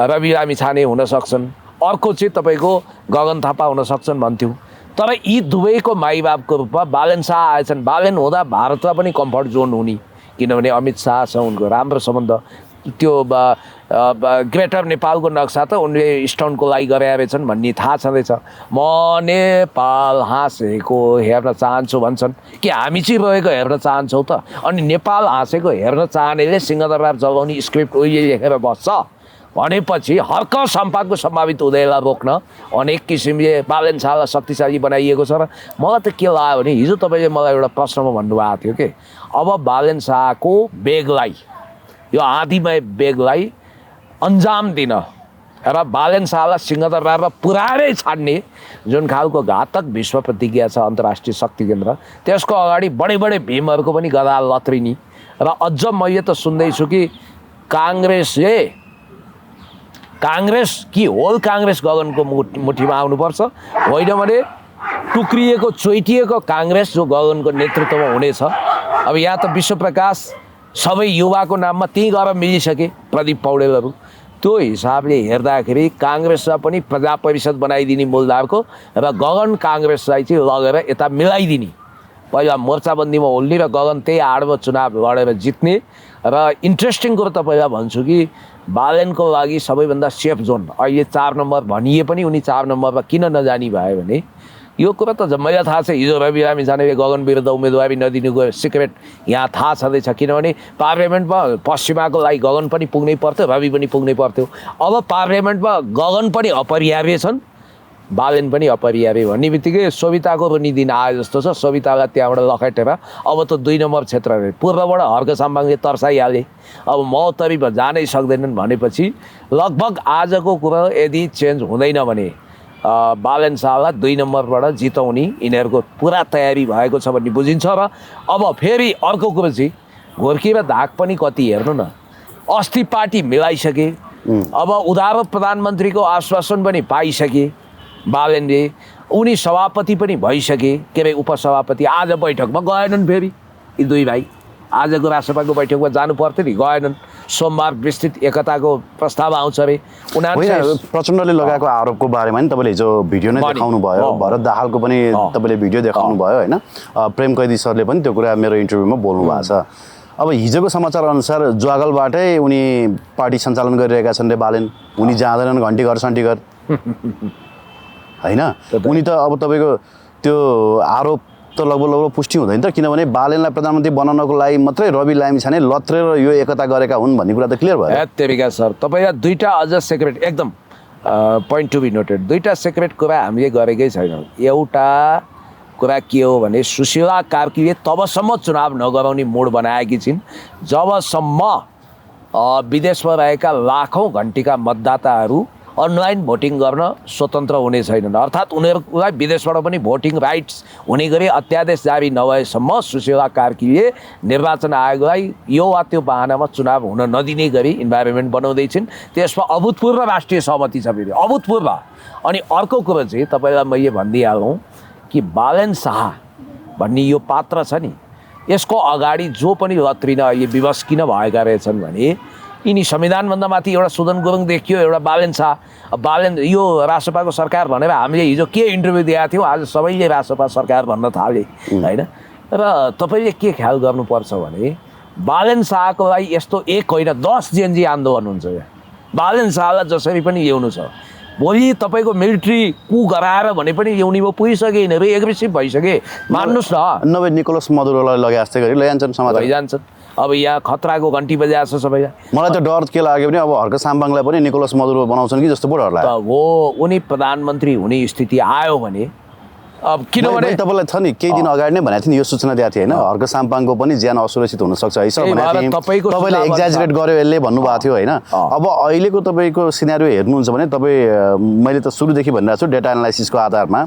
रवि लामिछाने हुन सक्छन्, अर्को चाहिँ तपाईँको गगन थापा हुन सक्छन् भन्थ्यौँ। तर यी दुवैको माइबापको रूपमा बालन शाह आएछन्। बालन हुँदा भारतमा पनि कम्फर्ट जोन हुने, किनभने अमित शाहसँग उनको राम्रो सम्बन्ध। त्यो ग्रेटर नेपालको नक्सा त उनले स्टोनको लागि गरेका रहेछन् भन्ने थाहा छँदैछ। म नेपाल हाँसेको हेर्न चाहन्छु भन्छन् कि हामी चाहिँ रहेको हेर्न चाहन्छौँ त? अनि नेपाल हाँसेको हेर्न चाहनेले सिंहदरबार जलाउने स्क्रिप्ट उहिले लेखेर बस्छ भनेपछि हर्क सम्पादको सम्भावित उदयलाई रोक्न अनेक किसिमले बालन शाहलाई शक्तिशाली बनाइएको छ। र मलाई त के लाग्यो भने हिजो तपाईँले मलाई एउटा प्रश्नमा भन्नुभएको थियो कि अब बालन शाहको बेगलाई, यो आँधीमय बेगलाई अन्जाम दिन र बालन शाहलाई सिंहदरबारमा पुरारै छाड्ने जुन खालको घातक विश्व प्रतिज्ञा छ अन्तर्राष्ट्रिय शक्ति केन्द्र, त्यसको अगाडि बडे भीमहरूको पनि गदा लत्रिने। र अझ मैले त सुन्दैछु कि काङ्ग्रेस कि होल काङ्ग्रेस गगनको मुठीमा आउनुपर्छ, होइन भने टुक्रिएको चोइटिएको काङ्ग्रेस जो गगनको नेतृत्वमा हुनेछ। अब यहाँ त विश्वप्रकाश सबै युवाको नाममा त्यहीँ गएर मिलिसके, प्रदीप पौडेलहरू। त्यो हिसाबले हेर्दाखेरि काङ्ग्रेसलाई पनि प्रजा परिषद बनाइदिने मूलधारको र गगन काङ्ग्रेसलाई चाहिँ लगेर यता मिलाइदिने, पहिला मोर्चाबन्दीमा होल्ने र गगन त्यही आडमा चुनाव लडेर जित्ने। र इन्ट्रेस्टिङ कुरो त पहिला भन्छु कि बालनको लागि सबैभन्दा सेफ जोन अहिले 4 नम्बर भनिए पनि उनी 4 नम्बरमा किन नजानी भयो भने यो कुरा त जम्मैलाई थाहा छ। हिजो रवि लामिछानेले गगन विरुद्ध उम्मेदवारी नदिनुको सिक्रेट यहाँ थाहा छँदैछ, किनभने पार्लियामेन्टमा पश्चिमाको लागि गगन पनि पुग्नै पर्थ्यो, रवि पनि पुग्नै पर्थ्यो। अब पार्लियामेन्टमा गगन पनि अपरिहार्य छन्, बालेन पनि अपरिहार्य भन्ने बित्तिकै सविताको पनि दिन आयो जस्तो छ। सवितालाई त्यहाँबाट लखेटेर अब त 2 नम्बर क्षेत्र रे पूर्वबाट हर्क साम्बाङले तर्साइहाले, अब महोत्तरीमा जानै सक्दैनन् भनेपछि लगभग आजको कुरा यदि चेन्ज हुँदैन भने बालेन शाहलाई 2 नम्बरबाट जिताउने यिनीहरूको पुरा तयारी भएको छ भन्ने बुझिन्छ। र अब फेरि अर्को कुरो चाहिँ घोर्की र धाक पनि कति हेर्नु न, अस्ति पार्टी मिलाइसके, अब उधारो प्रधानमन्त्रीको आश्वासन पनि पाइसके बालेनले, उनी सभापति पनि भइसके, के अरे उपसभापति। आज बैठकमा गएनन् फेरि यी 2 भाइ, आजको राष्ट्रसभाको बैठकमा जानु पर्थ्यो नि, गएनन्। सोमबार विस्तृत एकताको प्रस्ताव आउँछ अरे। प्रचण्डले लगाएको आरोपको बारेमा नि तपाईँले हिजो भिडियो नै देखाउनु भयो, भरत दाहालको पनि तपाईँले भिडियो देखाउनु भयो होइन। प्रेम कैदी सरले पनि त्यो कुरा मेरो इन्टरभ्यूमा बोल्नु भएको छ। अब हिजोको समाचार अनुसार ज्वागलबाटै उनी पार्टी सञ्चालन गरिरहेका छन् रे बालेन, उनी जाँदैनन् घन्टीघर सन्टीघर होइन। उनी त अब तपाईँको त्यो आरोप त लगभग पुष्टि हुँदैन त, किनभने बालेनलाई प्रधानमन्त्री बनाउनको लागि मात्रै रवि लामिछाने लत्रेर यो एकता गरेका हुन् भन्ने कुरा त क्लियर भयो। तेरिका सर, तपाईँलाई 2टा अझ सेक्रेट एकदम पोइन्ट टु बी नोटेड, 2टा सेक्रेट कुरा हामीले गरेकै छैनौँ। एउटा कुरा के हो भने सुशीला कार्कीले तबसम्म चुनाव नगराउने मोड बनाएकी छिन् जबसम्म विदेशमा रहेका लाखौँ घन्टीका मतदाताहरू अनलाइन भोटिङ गर्न स्वतन्त्र हुने छैनन्, अर्थात् उनीहरूलाई विदेशबाट पनि भोटिङ राइट्स हुने गरी अध्यादेश जारी नभएसम्म सुशीला कार्कीले निर्वाचन आयोगलाई यो वा त्यो बहानामा चुनाव हुन नदिने गरी इन्भाइरोमेन्ट बनाउँदैछिन्। त्यसमा अभूतपूर्व राष्ट्रिय सहमति छ फेरि, अभूतपूर्व। अनि अर्को कुरो चाहिँ तपाईँलाई मैले भनिदिइहालौँ कि बालेन शाह भन्ने यो पात्र छ नि, यसको अगाडि जो पनि लत्रिन अहिले विवश किन भएका रहेछन् भने यिनी संविधानभन्दा माथि एउटा सुदन गुरुङ देखियो, एउटा बालेन शाह। बालेन यो राष्ट्रसभाको सरकार भनेर हामीले हिजो के इन्टरभ्यू दिएका थियौँ, आज सबैले राष्ट्रसभा सरकार भन्न थाले होइन। र तपाईँले के ख्याल गर्नुपर्छ भने बालेन शाहको लागि यस्तो एक होइन 10 जेएनजी आन्दोलन हुन्छ यहाँ। बालेन शाहलाई जसरी पनि ल्याउनु छ, भोलि तपाईँको मिलिट्री कु गराएर भने पनि ल्याउने भयो, पुगिसके यिनीहरू एग्रेसिभ भइसके, मान्नुहोस् न। नभए निकोलस मदुरोलाई लगे जस्तै गरी लैजान्छन् समाज लैजान्छन्। अब यहाँ खतराको घन्टी बजाएको छ सबैलाई। मलाई त डर के लाग्यो भने अब हर्क साम्बाङलाई पनि निकोलस मदुरो बनाउँछन् कि जस्तो पो डर लाग्यो। हो, उनी प्रधानमन्त्री हुने स्थिति आयो भने अब किनभने तपाईँलाई छ नि केही दिन अगाडि नै भनेको थिएँ नि, यो सूचना दिएको थिएँ होइन, हर्क साम्पाङको पनि ज्यान असुरक्षित हुनसक्छ है सर भनेको थिएँ। तपाईँले एक्जाजरेट गर्यो यसले भन्नुभएको थियो होइन। अब अहिलेको तपाईँको सिनारियो हेर्नुहुन्छ भने तपाईँ, मैले त सुरुदेखि भनिरहेको छु डेटा एनालाइसिसको आधारमा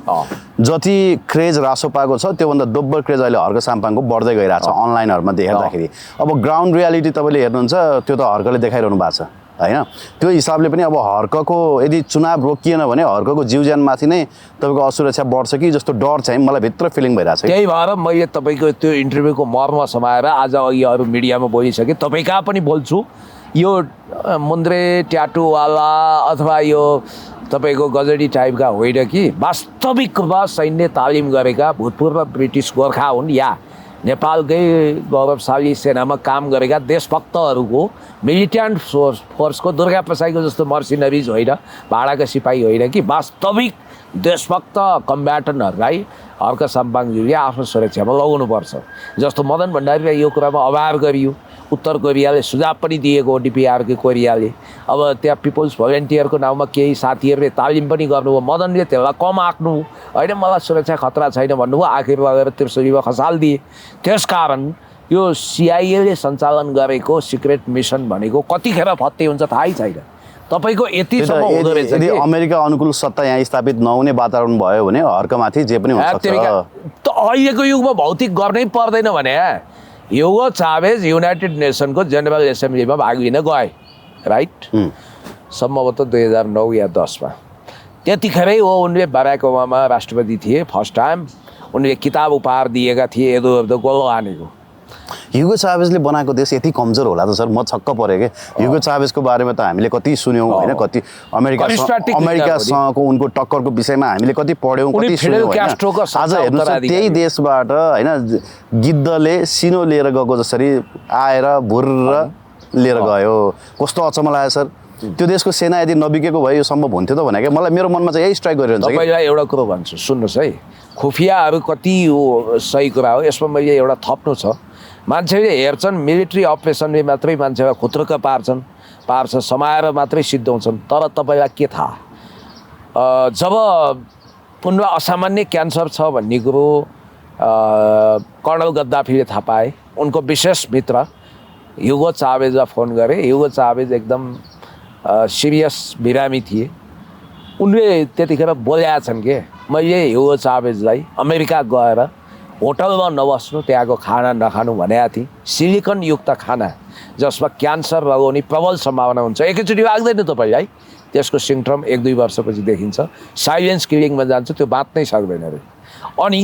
जति क्रेज रासोपाको छ त्योभन्दा दोब्बर क्रेज अहिले हर्क साम्पाङको बढ्दै गइरहेको छ अनलाइनहरूमा देख्दाखेरि। अब ग्राउन्ड रियालिटी तपाईँले हेर्नुहुन्छ त्यो त हर्कले देखाइरहनु भएको छ होइन। त्यो हिसाबले पनि अब हर्कको यदि चुनाव रोकिएन भने हर्कको जीव ज्यानमाथि नै तपाईँको असुरक्षा बढ्छ कि जस्तो डर चाहिँ मलाई भित्र फिलिङ भइरहेको छ। त्यही भएर मैले तपाईँको त्यो इन्टरभ्यूको मर्म समाएर आज अघि अरू मिडियामा बोलिसकेँ, तपाईँ कहाँ पनि बोल्छु। यो मुन्द्रे ट्याटुवाला अथवा यो तपाईँको गजडी टाइपका होइन कि वास्तविक रूपमा सैन्य तालिम गरेका भूतपूर्व ब्रिटिस गोर्खा हुन् या नेपालकै गौरवशाली सेनामा काम गरेका देशभक्तहरूको मिलिटेन्ट फोर्सको दुर्गा प्रसाईको जस्तो मर्सिनरिज होइन, भाडाका सिपाही होइन कि वास्तविक देशभक्त कम्ब्याटनहरूलाई हर्क साम्पाङज्यूले आफ्नो सुरक्षामा लगाउनुपर्छ। जस्तो मदन भण्डारीलाई यो कुरामा अभार गरियो, उत्तर कोरियाले सुझाव पनि दिएको हो, डिपिआरको कोरियाले। अब त्यहाँ पिपल्स भोलिन्टियरको नाउँमा केही साथीहरूले तालिम पनि गर्नुभयो, मदनले त्यसलाई कम आँक्नु होइन, मलाई सुरक्षा खतरा छैन भन्नुभयो, आखिर लगेर त्रिशुलीमा खसालिदिए। त्यसकारण यो सिआइएले सञ्चालन गरेको सिक्रेट मिसन भनेको कतिखेर फत्ते हुन्छ थाहै छैन। तपाईँको यतिसम्म हुँदो रहेछ यदि अमेरिका अनुकूल सत्ता यहाँ स्थापित नहुने वातावरण भयो भने हर्कमाथि जे पनि हुनसक्छ। त अहिलेको युगमा भौतिक गर्नै पर्दैन भने ह्युगो चावेज युनाइटेड नेसनको जेनरल एसेम्ब्लीमा भाग लिन गए, राइट, सम्भवतः 2009 या 10मा। त्यतिखेरै हो उनले बाराक ओबामा राष्ट्रपति थिए फर्स्ट टाइम, उनले किताब उपहार दिएका थिए एदो एब्दो गोलो हानेको। ह्युगो चावेजले बनाएको देश यति कमजोर होला त सर, म छक्क परेँ कि ह्युगो चावेजको बारेमा त हामीले कति सुन्यौँ होइन, कति अमेरिकासँगको उनको टक्करको विषयमा हामीले कति पढ्यौँ, कति सुन्यौँ। आज हेर्नुहोस् त्यही देशबाट होइन गिद्धले सिनो लिएर गएको जसरी आएर भुर्र लिएर गयो, कस्तो अचम्म लाग्यो सर। त्यो देशको सेना यदि नबिकेको भए यो सम्भव हुन्थ्यो त भनेको मलाई मेरो मनमा चाहिँ यही स्ट्राइक गरिरहन्छ। तपाईँलाई एउटा कुरो भन्छु सुन्नुहोस् है, खुफियाहरू कति सही कुरा हो, यसमा मैले एउटा थप्नु छ। मान्छेले हेर्छन् मिलिट्री अपरेसनले मात्रै मान्छेलाई खुत्रुक्क पार्छ, समाएर मात्रै सिद्धाउँछन्, तर तपाईँलाई के थाहा जब उनलाई असामान्य क्यान्सर छ भन्ने कुरो कर्नल गद्दाफीले थाहा पाए, उनको विशेष मित्र ह्युगो चावेजलाई फोन गरे। ह्युगो चावेज एकदम सिरियस बिरामी थिए। उनले त्यतिखेर बोलेका छन् कि मैले ह्युगो चावेजलाई अमेरिका गएर होटलमा नबस्नु, त्यहाँको खाना नखानु भनेको थिएँ। सिलिकनयुक्त खाना जसमा क्यान्सर लगाउने प्रबल सम्भावना हुन्छ, एकैचोटि लाग्दैन तपाईँलाई, त्यसको सिम्पटम 1-2 वर्षपछि देखिन्छ, साइलेन्स किलिङमा जान्छ, त्यो बाँच्नै सक्दैन अरे। अनि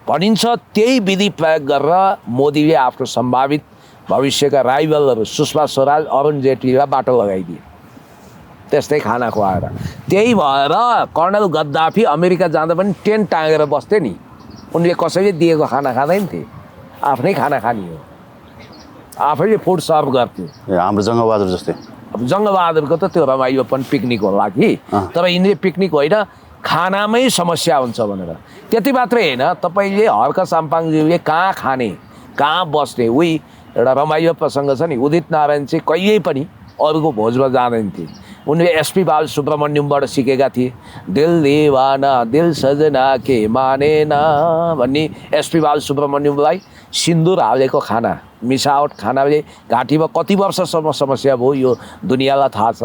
भनिन्छ त्यही विधि प्रयोग गरेर मोदीले आफ्नो सम्भावित भविष्यका राइभलहरू सुषमा स्वराज, अरुण जेटलीलाई बाटो लगाइदिए त्यस्तै खाना खुवाएर। त्यही भएर कर्नल गद्दाफी अमेरिका जाँदा पनि टेन्ट टाँगेर बस्थे नि। उनले कसैले दिएको खाना खाँदैन थिए, आफ्नै खाना खाने हो, आफैले फुड सर्भ गर्थ्यो। हाम्रो जङ्गबहादुर जस्तै। अब जङ्गबहादुरको त त्यो रमाइलो पनि पिकनिक होला कि, तर यिनले पिकनिक होइन, खानामै समस्या हुन्छ भनेर। त्यति मात्रै होइन, तपाईँले हर्क साम्पाङज्यूले कहाँ खाने, कहाँ बस्ने, उही एउटा रमाइलो प्रसङ्ग छ नि। उदित नारायण चाहिँ कहिल्यै पनि अरूको भोजमा जाँदैन थिए। उनले एसपी बाल सुब्रमण्यमबाट सिकेका थिए। दिल दीवाना दिल सजना के मानेना भन्ने एसपी बाल सुब्रमण्यमलाई सिन्दुर हालेको खाना, मिसावट खानाले घाँटीमा कति वर्षसम्म समस्या भयो यो दुनियाँलाई थाहा छ।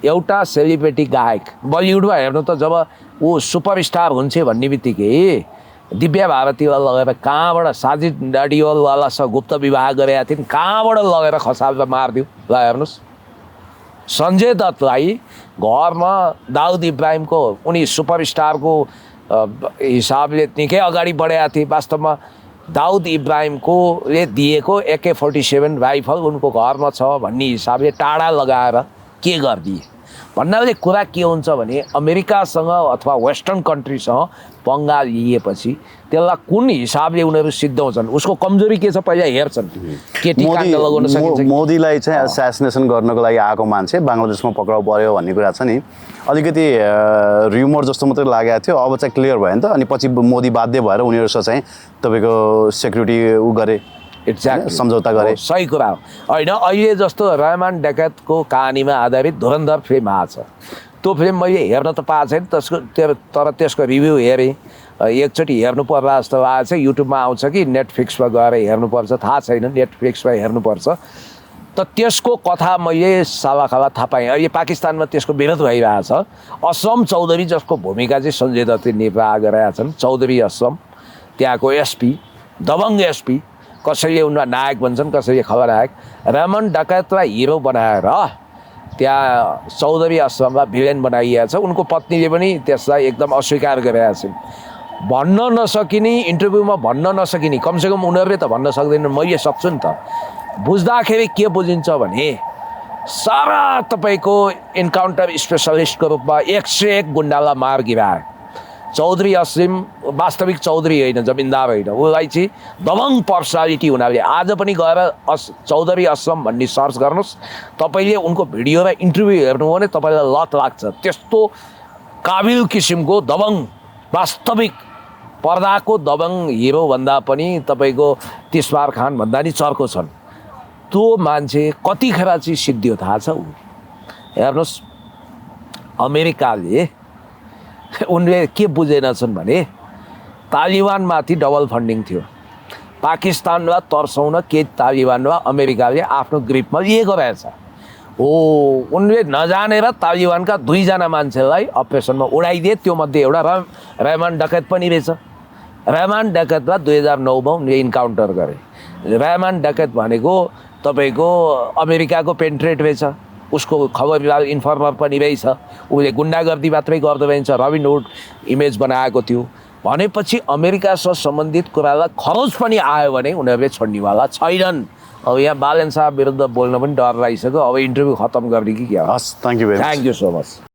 एउटा सेलिब्रिटी गायक बलिउडमा हेर्नु त जब ऊ सुपरस्टार हुन्छ भन्ने बित्तिकै दिव्या भारतीलाई लगेर कहाँबाट साजिद डाडिवालासँग गुप्त विवाह गरेका थिइन्, कहाँबाट लगेर खसालेर मारिदियो। ल हेर्नुहोस्, सञ्जय दत्तलाई घरमा दाउद इब्राहिमको उनी सुपरस्टारको हिसाबले निकै अगाडि बढेका थिए। वास्तवमा दाउद इब्राहिमकोले दिएको AK-47 राइफल उनको घरमा छ भन्ने हिसाबले टाढा लगाएर के गरिदिए भन्नाले कुरा के हुन्छ भने अमेरिकासँग अथवा वेस्टर्न कन्ट्रीसँग पंगा लिएपछि त्यसलाई कुन हिसाबले उनीहरू सिद्धाउँछन्, उसको कमजोरी के छ पहिला हेर्छन्। केटी काण्ड लगाउन सकिन्छ। मोदीलाई चाहिँ एसासिनेसन गर्नको लागि आएको मान्छे बाङ्लादेशमा पक्राउ पर्यो भन्ने कुरा छ नि, अलिकति र्युमर जस्तो मात्रै लागेको थियो। अब चाहिँ क्लियर भयो नि त। अनि पछि मोदी बाध्य भएर उनीहरूसँग चाहिँ तपाईँको सेक्युरिटी उ गरे, एक्ज्याक्टली सम्झौता गरे। सही कुरा हो होइन। अहिले जस्तो रहमान डकैतको कहानीमा आधारित धुरन्धर फिल्म आएको छ। त्यो फिल्म मैले हेर्न त पाएको छैन, तर त्यसको रिभ्यू हेरेँ। एकचोटि हेर्नु पर्ला जस्तो लागेको छ। युट्युबमा आउँछ कि नेटफ्लिक्समा गएर हेर्नुपर्छ, थाहा छैन, नेटफ्लिक्समा हेर्नुपर्छ। त त्यसको कथा मैले सालाखाला थाहा पाएँ। अहिले पाकिस्तानमा त्यसको विरोध भइरहेछ। असम चौधरी जसको भूमिका चाहिँ सञ्जय दत्तले निर्वाह गरेका छन्, चौधरी असम त्यहाँको एसपी, दबङ्ग एसपी, कसैले उनलाई नायक भन्छन्, कसैले खलनायक। रहमान डकैतलाई हिरो बनाएर त्यहाँ चौधरी असमलाई भिलेन बनाइएको छ। उनको पत्नीले पनि त्यसलाई एकदम अस्वीकार गरेका छिन्। भन्न नसकिने, इन्टरभ्यूमा भन्न नसकिने, कमसेकम उनीहरूले त भन्न सक्दैनन्, मैले सक्छु नि त। बुझ्दाखेरि के बुझिन्छ भने सारा तपाईँको इन्काउन्टर स्पेसलिस्टको रूपमा 101 गुन्डालाई मार गिराए। चौधरी असलिम वास्तविक चौधरी होइन, जमिनदार होइन, उसलाई चाहिँ दबङ्ग पर्सनालिटी हुनाले आज पनि गएर चौधरी असलम भन्ने सर्च गर्नुहोस्, तपाईँले उनको भिडियो र इन्टरभ्यू हेर्नु भने तपाईँलाई लत लाग्छ। त्यस्तो काबिल किसिमको दबङ्ग, वास्तविक पर्दाको दबङ्ग हिरो भन्दा पनि तपाईँको तिस्मार खान भन्दा नि चर्को छन्। त्यो मान्छे कतिखेर चाहिँ सिद्धियो थाहा छ। हेर्नुहोस्, अमेरिकाले उनले के बुझेनछन् भने तालिबानमाथि डबल फन्डिङ थियो। पाकिस्तानलाई तर्साउन के तालिबानलाई अमेरिकाले आफ्नो ग्रिपमा लिएको रहेछ हो। उनले नजानेर तालिबानका 2 जना मान्छेलाई अपरेसनमा उडाइदिए। त्यो मध्ये एउटा रहमान डकैत पनि रहेछ। रहमान डकैतलाई 2009मा उनले इन्काउन्टर गरे। रहमान डकैत भनेको तपाईँको अमेरिकाको पेन्ट्रेट रहेछ, उसको खबरदार इन्फर्मर पनि रहेछ। उसले गुन्डागर्दी मात्रै गर्दो रहेछ, रबिन हुड इमेज बनाएको थियो भनेपछि अमेरिकासँग सम्बन्धित कुरालाई खरोच पनि आयो भने उनीहरूले छोड्नेवाला छैनन्। अब यहाँ बालन साहब विरुद्ध बोल्न पनि डर लागिसक्यो। अब इन्टरभ्यू खत्म गर्ने कि क्या? हस्, थ्याङ्क यू सो मच।